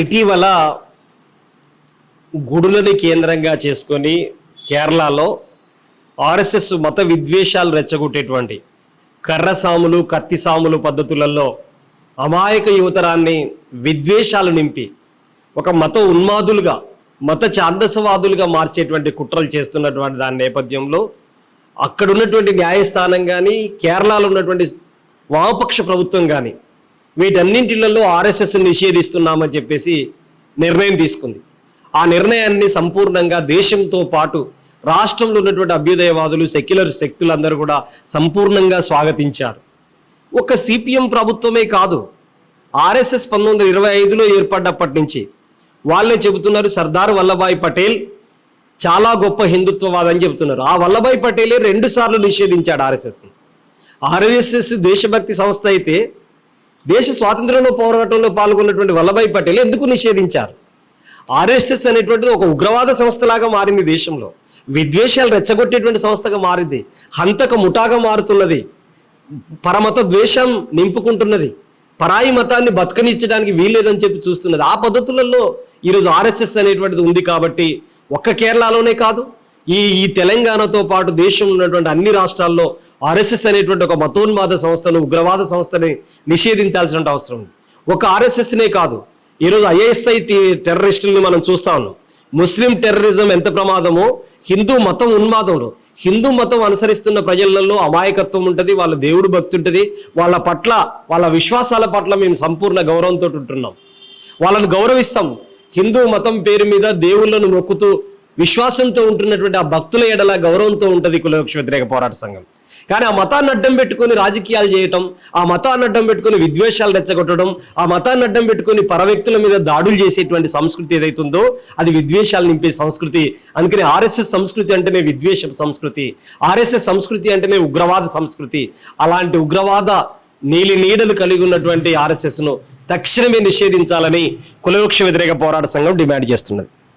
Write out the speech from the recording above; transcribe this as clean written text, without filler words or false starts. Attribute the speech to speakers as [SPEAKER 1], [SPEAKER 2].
[SPEAKER 1] ఇటీవల గుడులని కేంద్రంగా చేసుకొని కేరళలో ఆర్ఎస్ఎస్ మత విద్వేషాలు రెచ్చగొట్టేటువంటి కర్రసాములు కత్తిసాములు పద్ధతులలో అమాయక యువతరాన్ని విద్వేషాలు నింపి ఒక మత ఉన్మాదులుగా మత ఛాందసవాదులుగా మార్చేటువంటి కుట్రలు చేస్తున్నటువంటి దాని నేపథ్యంలో అక్కడ ఉన్నటువంటి న్యాయస్థానం కానీ కేరళలో ఉన్నటువంటి వామపక్ష ప్రభుత్వం కానీ వీటన్నింటిలలో ఆర్ఎస్ఎస్ నిషేధిస్తున్నామని చెప్పేసి నిర్ణయం తీసుకుంది. ఆ నిర్ణయాన్ని సంపూర్ణంగా దేశంతో పాటు రాష్ట్రంలో ఉన్నటువంటి అభ్యుదయవాదులు సెక్యులర్ శక్తులందరూ కూడా సంపూర్ణంగా స్వాగతించారు. ఒక సిపిఎం ప్రభుత్వమే కాదు, ఆర్ఎస్ఎస్ 1925లో ఏర్పడ్డప్పటి నుంచి వాళ్ళే చెబుతున్నారు సర్దార్ వల్లభాయ్ పటేల్ చాలా గొప్ప హిందుత్వవాది అని చెబుతున్నారు. ఆ వల్లభాయ్ పటేలే 2 సార్లు నిషేధించాడు ఆర్ఎస్ఎస్ని. ఆర్ఎస్ఎస్ దేశభక్తి సంస్థ అయితే దేశ స్వాతంత్రంలో పోరాటంలో పాల్గొన్నటువంటి వల్లభాయ్ పటేల్ ఎందుకు నిషేధించారు? ఆర్ఎస్ఎస్ అనేటువంటిది ఒక ఉగ్రవాద సంస్థలాగా మారింది, దేశంలో విద్వేషాలు రెచ్చగొట్టేటువంటి సంస్థగా మారింది, హంతక ముఠాగా మారుతున్నది, పరమత ద్వేషం నింపుకుంటున్నది, పరాయి మతాన్ని బతకనిచ్చడానికి వీల్లేదని చెప్పి చూస్తున్నది. ఆ పద్ధతులలో ఈరోజు ఆర్ఎస్ఎస్ అనేటువంటిది ఉంది. కాబట్టి ఒక్క కేరళలోనే కాదు, ఈ తెలంగాణతో పాటు దేశంలో ఉన్నటువంటి అన్ని రాష్ట్రాల్లో ఆర్ఎస్ఎస్ అనేటువంటి ఒక మతోన్మాద సంస్థను ఉగ్రవాద సంస్థని నిషేధించాల్సిన అవసరం ఉంది. ఒక ఆర్ఎస్ఎస్నే కాదు, ఈరోజు ఐఎస్ఐ టెర్రరిస్టుల్ని మనం చూస్తా ఉన్నాం. ముస్లిం టెర్రరిజం ఎంత ప్రమాదమో హిందూ మతం ఉన్మాదంలో, హిందూ మతం అనుసరిస్తున్న ప్రజలలో అమాయకత్వం ఉంటుంది, వాళ్ళ దేవుడు భక్తి ఉంటుంది, వాళ్ళ పట్ల వాళ్ళ విశ్వాసాల పట్ల మేము సంపూర్ణ గౌరవంతో ఉంటున్నాం, వాళ్ళను గౌరవిస్తాం. హిందూ మతం పేరు మీద దేవుళ్ళను మొక్కుతూ విశ్వాసంతో ఉంటున్నటువంటి ఆ భక్తుల ఎడల గౌరవంతో ఉంటుంది కులవివక్ష వ్యతిరేక పోరాట సంఘం. కానీ ఆ మతాన్ని అడ్డం పెట్టుకొని రాజకీయాలు చేయటం, ఆ మతాన్ని అడ్డం పెట్టుకొని విద్వేషాలు రెచ్చగొట్టడం, ఆ మతాన్ని అడ్డం పెట్టుకొని పరవ్యక్తుల మీద దాడులు చేసేటువంటి సంస్కృతి ఏదైతుందో అది విద్వేషాలు నింపే సంస్కృతి. అందుకని ఆర్ఎస్ఎస్ సంస్కృతి అంటేనే విద్వేష సంస్కృతి, ఆర్ఎస్ఎస్ సంస్కృతి అంటేనే ఉగ్రవాద సంస్కృతి. అలాంటి ఉగ్రవాద నీడలు కలిగి ఉన్నటువంటి ఆర్ఎస్ఎస్ను తక్షణమే నిషేధించాలని కులవివక్ష వ్యతిరేక పోరాట సంఘం డిమాండ్ చేస్తున్నది.